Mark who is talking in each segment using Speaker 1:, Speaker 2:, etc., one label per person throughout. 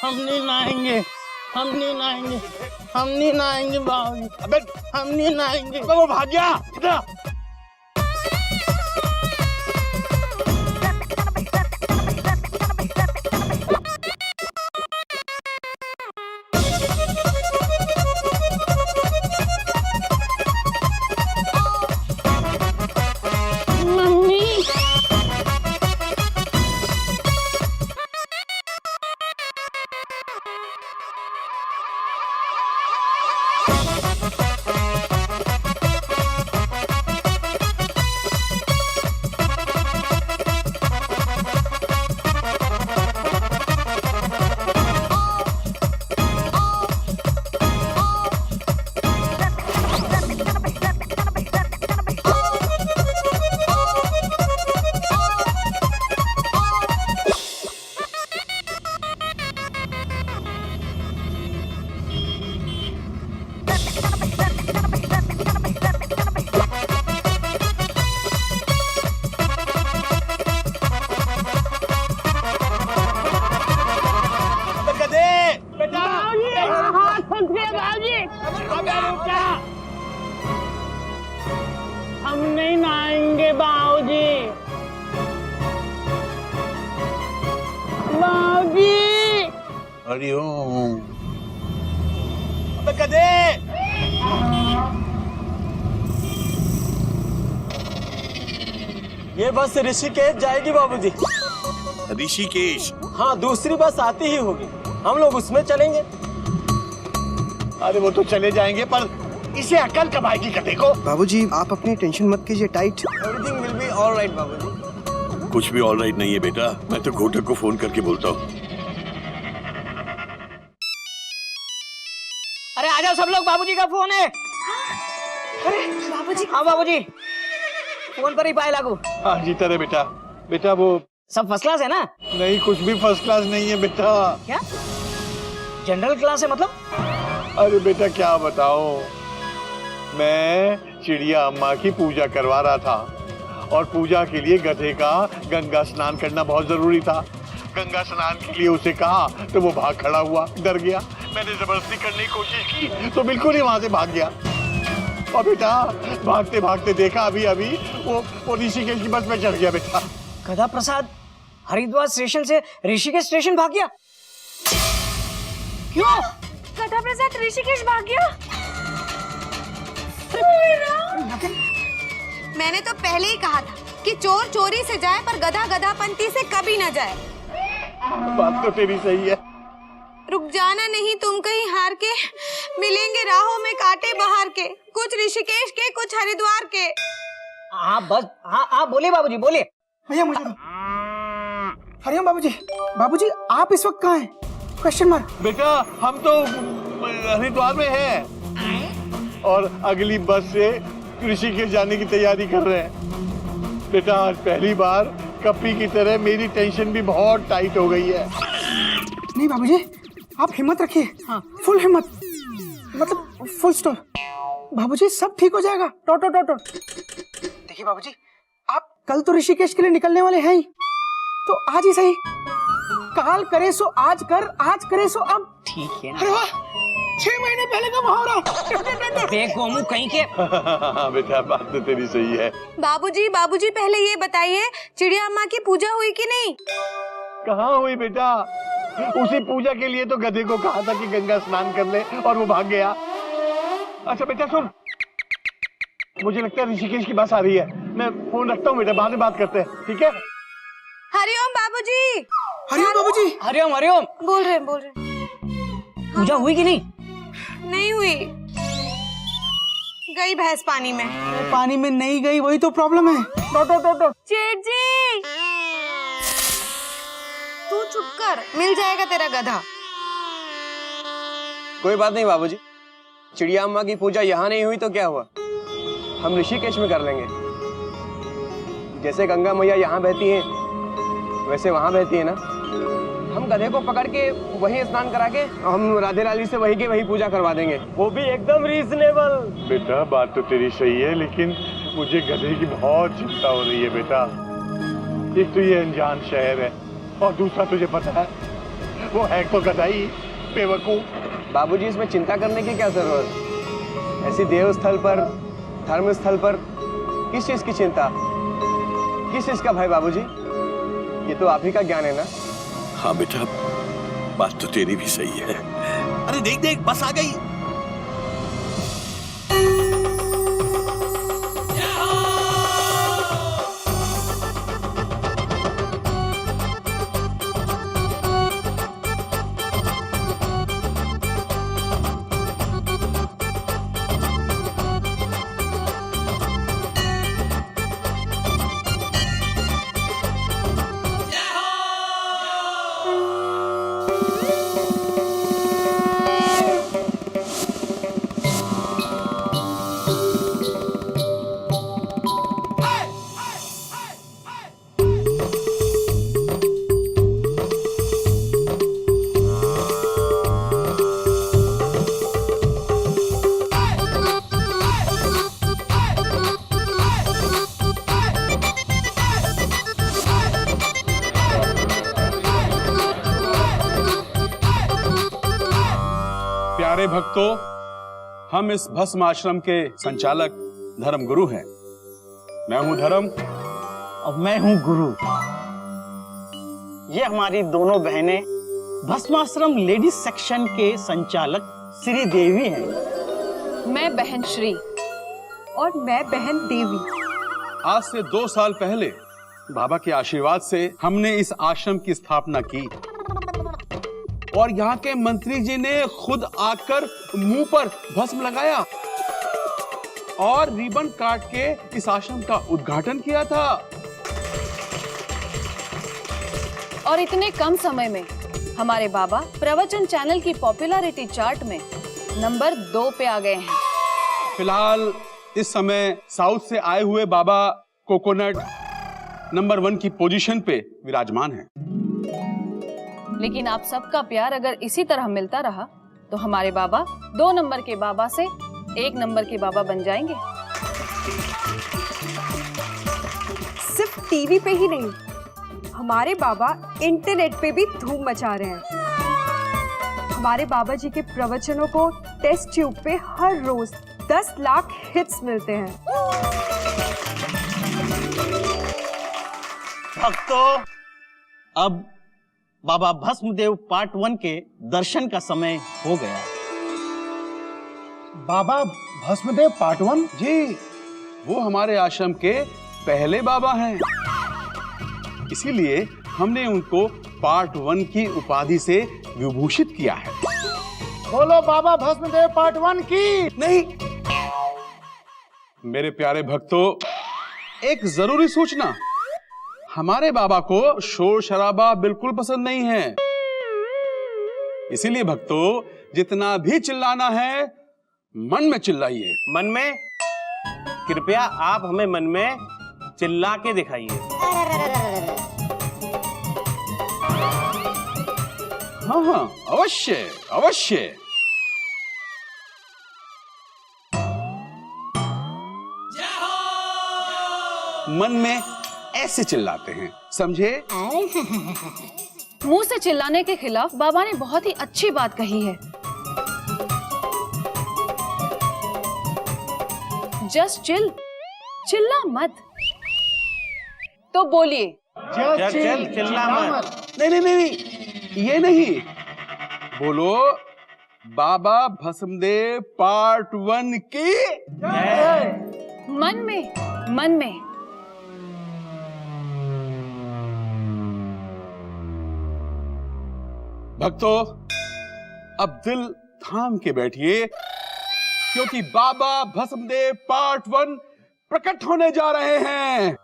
Speaker 1: हम नहीं नहाएंगे, हम नहीं नहाएंगे, हम नहीं नहाएंगे बाबूजी।
Speaker 2: अबे
Speaker 1: हम नहीं नहाएंगे।
Speaker 2: वो भाग गया इधर।
Speaker 1: मम्मी हम नहीं नहाएंगे बाबूजी। बाबूजी
Speaker 2: हरिओम। अबे गधे।
Speaker 3: ये बस ऋषिकेश जाएगी बाबूजी।
Speaker 2: ऋषिकेश?
Speaker 3: हाँ, दूसरी बस आती ही होगी, हम लोग उसमें चलेंगे।
Speaker 2: अरे वो तो चले जाएंगे, पर इसे अकल कब आएगी गधे को?
Speaker 4: बाबूजी आप अपनी टेंशन मत कीजिए, tight.
Speaker 3: Everything will be alright बाबूजी।
Speaker 5: कुछ भी ऑलराइट नहीं है बेटा, मैं तो घोटक को फोन करके बोलता हूँ।
Speaker 1: अरे आ जाओ सब लोग, बाबूजी का फोन है।
Speaker 6: अरे बाबूजी।
Speaker 1: हाँ बाबूजी, फोन पर ही पाए लागू।
Speaker 2: हाँ जीता रे बेटा। बेटा वो
Speaker 1: सब फर्स्ट क्लास है ना?
Speaker 2: नहीं, कुछ भी फर्स्ट क्लास नहीं है बेटा।
Speaker 1: क्या जनरल क्लास है मतलब?
Speaker 2: अरे बेटा क्या बताओ, मैं चिड़िया अम्मा की पूजा करवा रहा था और पूजा के लिए गधे का गंगा स्नान करना बहुत जरूरी था। गंगा स्नान के लिए उसे कहा तो वो भाग खड़ा हुआ, डर गया। मैंने जबरदस्ती करने की कोशिश की तो बिल्कुल ही वहां से भाग गया। और बेटा भागते भागते देखा अभी अभी वो ऋषिकेश की बस में चढ़ गया बेटा।
Speaker 1: गधा प्रसाद हरिद्वार स्टेशन से ऋषिकेश स्टेशन भाग गया? क्यों?
Speaker 6: गधा प्रसाद ऋषिकेश भाग गया? मैंने तो पहले ही कहा था कि चोर चोरी से जाए पर गधा गधापंती से कभी न जाए।
Speaker 2: बात तो तेरी सही है।
Speaker 6: रुक जाना नहीं तुम कहीं हार के, मिलेंगे राहों में कांटे बहार के, कुछ ऋषिकेश के कुछ हरिद्वार के।
Speaker 1: हाँ बस, हाँ बोलिए बाबूजी बोलिए।
Speaker 4: भैया मुझे हरिओम बाबूजी। बाबूजी आप इस वक्त कहाँ हैं? Question mark.
Speaker 2: बेटा हम तो हरिद्वार में हैं और अगली बस से ऋषिकेश जाने की तैयारी कर रहे हैं। बेटा आज पहली बार कपी की तरह मेरी टेंशन भी बहुत टाइट हो गई है।
Speaker 4: नहीं बाबूजी आप हिम्मत रखिए। हाँ फुल हिम्मत, मतलब फुल स्टॉप। बाबूजी सब ठीक हो जाएगा। टोटो टोटो। देखिए बाबूजी आप कल तो ऋषिकेश के लिए निकलने वाले हैं ही, तो आज ही सही। काल करे सो आज कर, आज करे सो अब।
Speaker 1: ठीक है ना?
Speaker 4: अरे वाह, 6 महीने पहले का मुहावरा।
Speaker 1: बेगोमू कहीं के।
Speaker 2: बेटा बात तो तेरी सही है।
Speaker 6: बाबूजी पहले ये बताइए चिड़िया अम्मा की पूजा हुई कि नहीं?
Speaker 2: कहाँ हुई बेटा, उसी पूजा के लिए तो गधे को कहा था कि गंगा स्नान कर ले और वो भाग गया। अच्छा बेटा सुन, मुझे लगता है ऋषिकेश की बस आ रही है, मैं फोन रखता हूँ बेटा, बाद में बात करते हैं, ठीक है?
Speaker 6: हरिओम बाबूजी।
Speaker 4: हरिओम बाबूजी।
Speaker 1: हरिओम हरिओम।
Speaker 6: बोल रहे
Speaker 1: पूजा हुई कि नहीं?
Speaker 6: नहीं हुई, गई भैंस पानी में।
Speaker 4: पानी में नहीं गई वही तो प्रॉब्लम है। टोटो टोटो।
Speaker 6: जेठ जी तू चुप कर, मिल जाएगा तेरा गधा।
Speaker 3: कोई बात नहीं बाबूजी, चिड़िया अम्मा की पूजा यहाँ नहीं हुई तो क्या हुआ, हम ऋषिकेश में कर लेंगे। जैसे गंगा मैया यहाँ बहती है वैसे वहाँ बहती है ना। हम गधे को पकड़ के वहीं स्नान करा के हम राधे लाली से वहीं की वहीं पूजा करवा देंगे, वो भी एकदम रीजनेबल।
Speaker 2: बेटा बात तो तेरी सही है, लेकिन मुझे गधे की बहुत चिंता हो रही है बेटा। एक तो ये अनजान शहर है और दूसरा तुझे पता है वो है तो गधा ही, बेवकूफ।
Speaker 3: बाबूजी, इसमें चिंता करने की क्या जरूरत? ऐसी देव स्थल पर, धर्म स्थल पर किस चीज की चिंता, किस चीज का भय बाबूजी? ये तो आप ही का ज्ञान है ना।
Speaker 5: हाँ बेटा, बात तो तेरी भी सही है। अरे देख देख, बस आ गई।
Speaker 7: प्यारे भक्तों, हम इस भस्म आश्रम के संचालक धर्म गुरु हैं। मैं हूं धर्म
Speaker 1: और मैं हूं गुरु। ये हमारी दोनों बहनें भस्माश्रम लेडीज सेक्शन के संचालक श्री देवी हैं।
Speaker 8: मैं बहन श्री और मैं बहन देवी।
Speaker 7: आज से 2 साल पहले बाबा के आशीर्वाद से हमने इस आश्रम की स्थापना की और यहाँ के मंत्री जी ने खुद आकर मुंह पर भस्म लगाया और रिबन काट के इस आश्रम का उद्घाटन किया था।
Speaker 8: और इतने कम समय में हमारे बाबा प्रवचन चैनल की पॉपुलैरिटी चार्ट में नंबर 2 पे आ गए हैं।
Speaker 7: फिलहाल इस समय साउथ से आए हुए बाबा कोकोनट नंबर 1 की पोजीशन पे विराजमान है।
Speaker 8: लेकिन आप सबका प्यार अगर इसी तरह मिलता रहा तो हमारे बाबा 2 नंबर के बाबा से 1 नंबर के बाबा बन जाएंगे।
Speaker 6: सिर्फ टीवी पे ही नहीं, हमारे बाबा इंटरनेट पे भी धूम मचा रहे हैं। हमारे बाबा जी के प्रवचनों को टेस्ट ट्यूब पे हर रोज 10 लाख हिट्स मिलते हैं।
Speaker 1: भक्तों, अब बाबा भस्मदेव पार्ट 1 के दर्शन का समय हो गया।
Speaker 4: बाबा भस्मदेव पार्ट 1?
Speaker 7: जी, वो हमारे आश्रम के पहले बाबा हैं। इसीलिए हमने उनको पार्ट 1 की उपाधि से विभूषित किया है।
Speaker 4: बोलो बाबा भस्मदेव पार्ट 1 की।
Speaker 7: नहीं, मेरे प्यारे भक्तों, एक जरूरी सूचना, हमारे बाबा को शोर शराबा बिल्कुल पसंद नहीं है। इसीलिए भक्तों, जितना भी चिल्लाना है मन में चिल्लाइए।
Speaker 3: मन में? कृपया आप हमें मन में चिल्ला के दिखाइए।
Speaker 7: हाँ हाँ, अवश्य अवश्य। मन में ऐसे चिल्लाते हैं, समझे?
Speaker 8: मुंह से चिल्लाने के खिलाफ बाबा ने बहुत ही अच्छी बात कही है। जस्ट चिल, चिल्ला मत। तो बोलिए,
Speaker 3: चल चिल्ला मत।
Speaker 7: नहीं नहीं नहीं, ये नहीं। बोलो, बाबा भस्मदेव पार्ट 1 की
Speaker 8: मन में, मन में।
Speaker 7: भक्तों, अब दिल थाम के बैठिए, क्योंकि बाबा भस्मदेव पार्ट 1 प्रकट होने जा रहे हैं।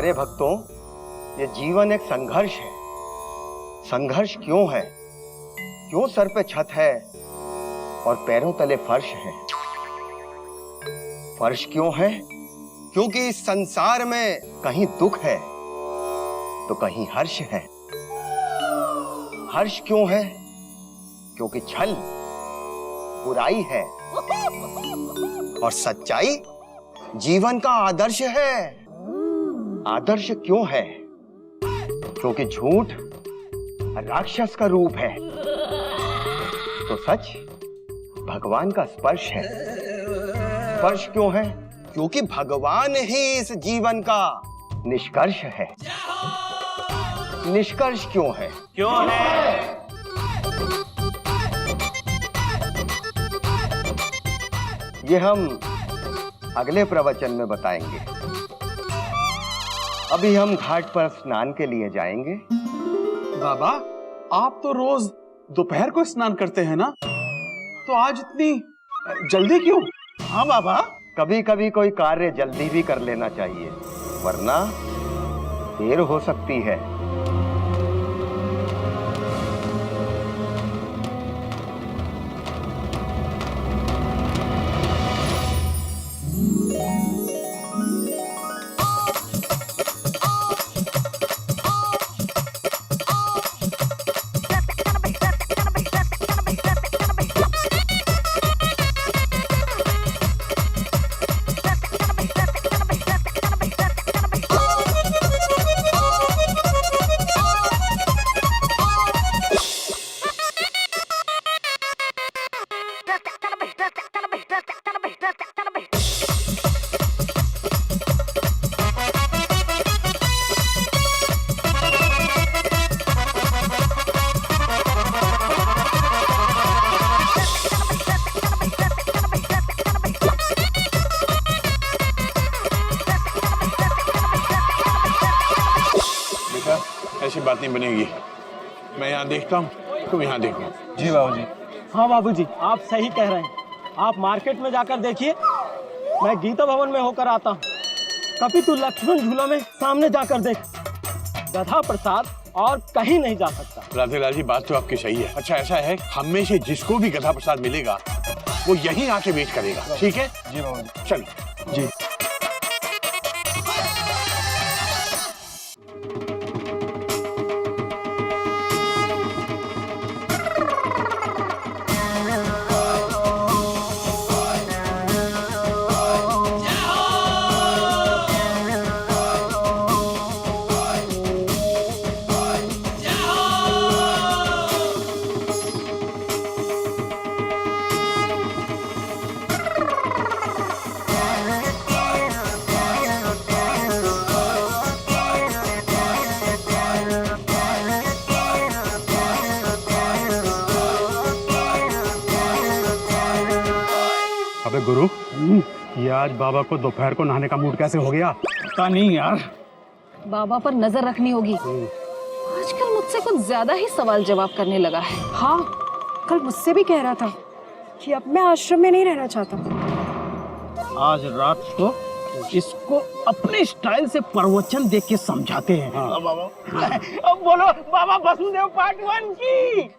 Speaker 3: प्यारे भक्तों, ये जीवन एक संघर्ष है। संघर्ष क्यों है? क्यों सर पे छत है और पैरों तले फर्श है? फर्श क्यों है? क्योंकि इस संसार में कहीं दुख है तो कहीं हर्ष है। हर्ष क्यों है? क्योंकि छल, बुराई है और सच्चाई जीवन का आदर्श है। आदर्श क्यों है? क्योंकि झूठ राक्षस का रूप है तो सच भगवान का स्पर्श है। स्पर्श क्यों है? क्योंकि भगवान ही इस जीवन का निष्कर्ष है। निष्कर्ष क्यों है?
Speaker 1: क्यों है?
Speaker 3: ये हम अगले प्रवचन में बताएंगे। अभी हम घाट पर स्नान के लिए जाएंगे।
Speaker 7: बाबा, आप तो रोज दोपहर को स्नान करते हैं ना, तो आज इतनी जल्दी क्यों?
Speaker 1: हाँ बाबा,
Speaker 3: कभी कभी कोई कार्य जल्दी भी कर लेना चाहिए, वरना देर हो सकती है।
Speaker 2: ऐसी बात नहीं बनेगी। मैं यहाँ देखता हूँ, तुम यहाँ देखो।
Speaker 1: जी बाबूजी। हाँ बाबूजी, आप सही कह रहे हैं। आप मार्केट में जाकर देखिए, मैं गीता भवन में होकर आता हूँ। कभी तू लक्ष्मण झूला में सामने जाकर देख, गधा प्रसाद और कहीं नहीं जा सकता।
Speaker 2: राधेलाल जी, बात तो आपकी सही है। अच्छा ऐसा है, हम में से जिसको भी गधा प्रसाद मिलेगा वो यहीं आके वेट करेगा, ठीक है?
Speaker 1: जी बाबूजी।
Speaker 2: चलो
Speaker 1: जी।
Speaker 7: अबे गुरु, ये आज बाबा को दोपहर को नहाने का मूड कैसे हो गया?
Speaker 1: पता नहीं यार।
Speaker 8: बाबा पर नजर रखनी होगी। आजकल मुझसे कुछ ज्यादा ही सवाल जवाब करने लगा है।
Speaker 6: हाँ, कल मुझसे भी कह रहा था कि अब मैं आश्रम में नहीं रहना चाहता।
Speaker 1: आज रात को इसको अपने स्टाइल से प्रवचन देख के समझाते हैं। बाबा अब बोलो बाबा वसुदेव पार्ट 1 की।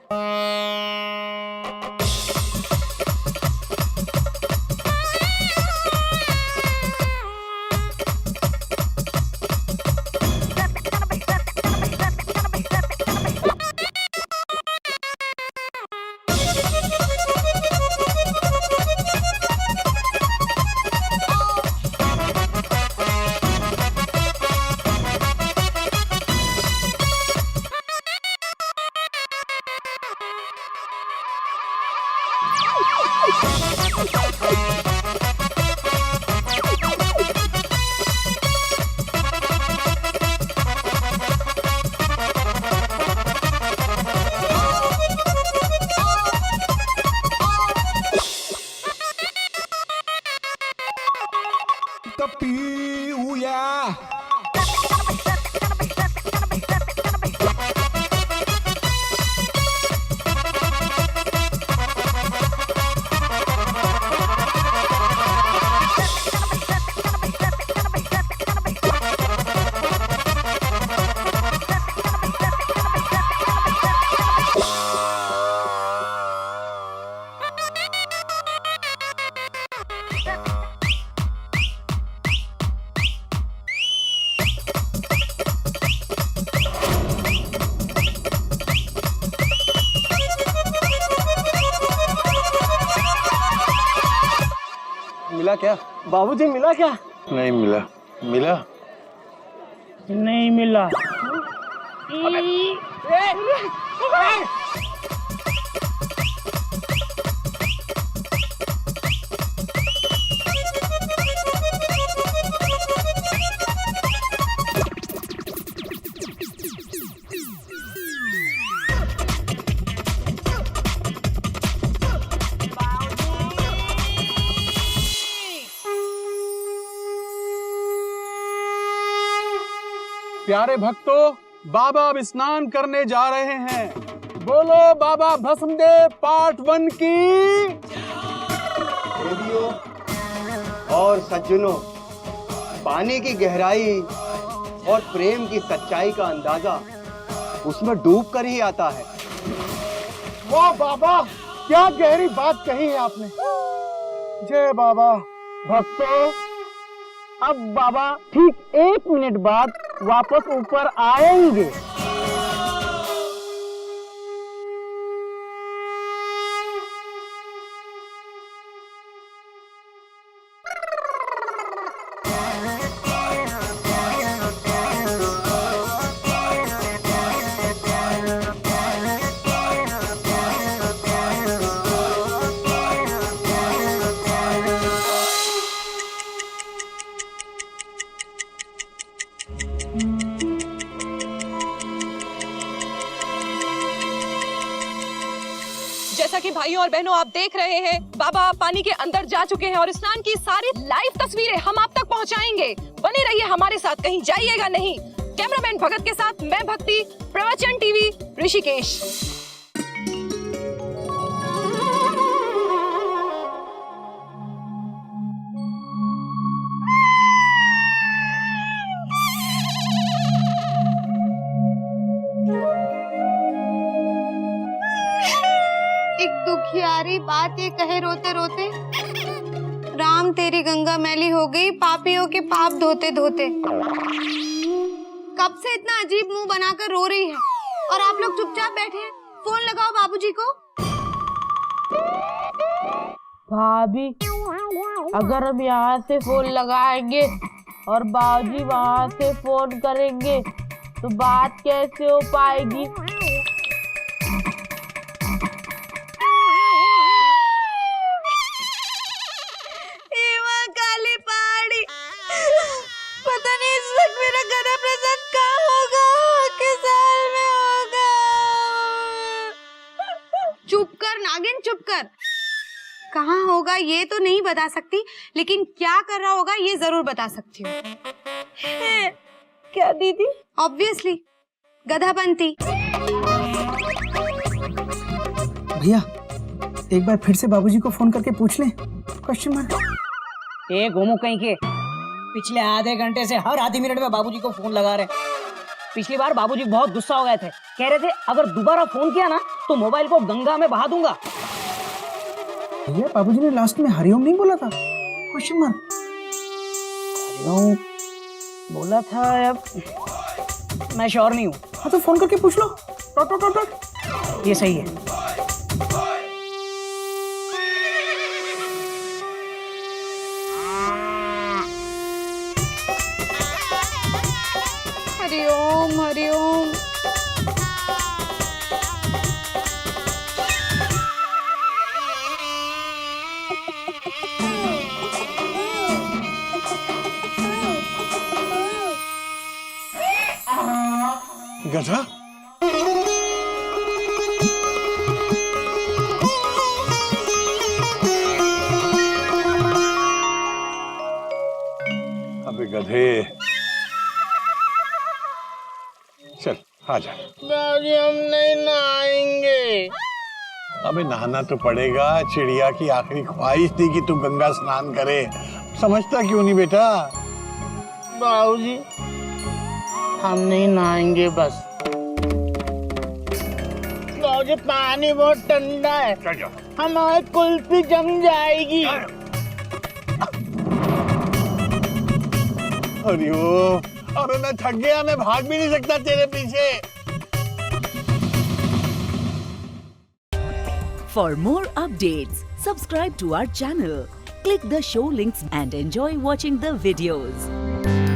Speaker 3: मिला क्या?
Speaker 1: बाबूजी मिला क्या?
Speaker 2: नहीं मिला। मिला?
Speaker 1: नहीं मिला।
Speaker 7: प्यारे भक्तों, बाबा अब स्नान करने जा रहे हैं। बोलो बाबा भस्मदेव पार्ट 1 की।
Speaker 3: देवियों और सज्जनों, पानी की गहराई और प्रेम की सच्चाई का अंदाजा उसमें डूब कर ही आता है।
Speaker 4: वाह बाबा, क्या गहरी बात कही है आपने। जय बाबा।
Speaker 1: भक्तों, अब बाबा ठीक 1 मिनट बाद वापस ऊपर आएंगे।
Speaker 9: जैसा कि भाइयों और बहनों आप देख रहे हैं, बाबा पानी के अंदर जा चुके हैं और स्नान की सारी लाइव तस्वीरें हम आप तक पहुंचाएंगे। बने रहिए हमारे साथ, कहीं जाइएगा नहीं। कैमरामैन भगत के साथ मैं भक्ति, प्रवचन टीवी, ऋषिकेश।
Speaker 10: एक दुखियारी बात ये कहे रोते रोते, राम तेरी गंगा मैली हो गई पापियों के पाप धोते धोते। कब से इतना अजीब मुंह बनाकर रो रही है और आप लोग चुपचाप बैठे हैं। फोन लगाओ बाबूजी को।
Speaker 11: भाभी, अगर हम यहाँ से फोन लगाएंगे और बाबूजी वहाँ से फोन करेंगे तो बात कैसे हो पाएगी?
Speaker 10: काली पहाड़ी, पता नहीं इस वक्त मेरा गधा प्रसन्न कहाँ होगा, किस साल में होगा। चुप कर नागिन, चुप कर। कहाँ होगा ये तो नहीं बता सकती, लेकिन क्या कर रहा होगा ये जरूर बता सकती हूँ।
Speaker 11: क्या दीदी?
Speaker 10: ऑब्वियसली गधापंती।
Speaker 4: भैया, एक बार फिर से बाबूजी को फोन करके पूछ लें। Question mark.
Speaker 1: ए घूमो कहीं के, पिछले आधे घंटे से हर आधे मिनट में बाबूजी को फोन लगा रहे। पिछली बार बाबूजी बहुत गुस्सा हो गए थे, कह रहे थे अगर दोबारा फोन किया ना तो मोबाइल को गंगा में बहा दूंगा।
Speaker 4: भैया, बाबूजी ने लास्ट में हरिओम नहीं बोला था? Question mark.
Speaker 1: हरिओम बोला था, अब मैं श्योर नहीं हूँ।
Speaker 4: हाँ तो फोन करके पूछ लो। टॉट टॉट टॉट टॉट।
Speaker 1: ये सही है।
Speaker 10: हरिओम हरिओम।
Speaker 2: गधा? अबे गधे, चल आ जा।
Speaker 11: बाबूजी, हम नहीं नहाएंगे।
Speaker 2: अबे नहाना तो पड़ेगा, चिड़िया की आखिरी ख्वाहिश थी कि तू गंगा स्नान करे। समझता क्यों नहीं बेटा?
Speaker 11: बाबूजी, हम नहीं नहाएंगे बस। बाबूजी, पानी बहुत ठंडा है, हमारी कुल्फी जम जाएगी।
Speaker 2: अरे ओ, अबे मैं थक गया, मैं भाग भी नहीं सकता तेरे पीछे।
Speaker 12: For more updates, subscribe to our channel, click the show links and enjoy watching the videos.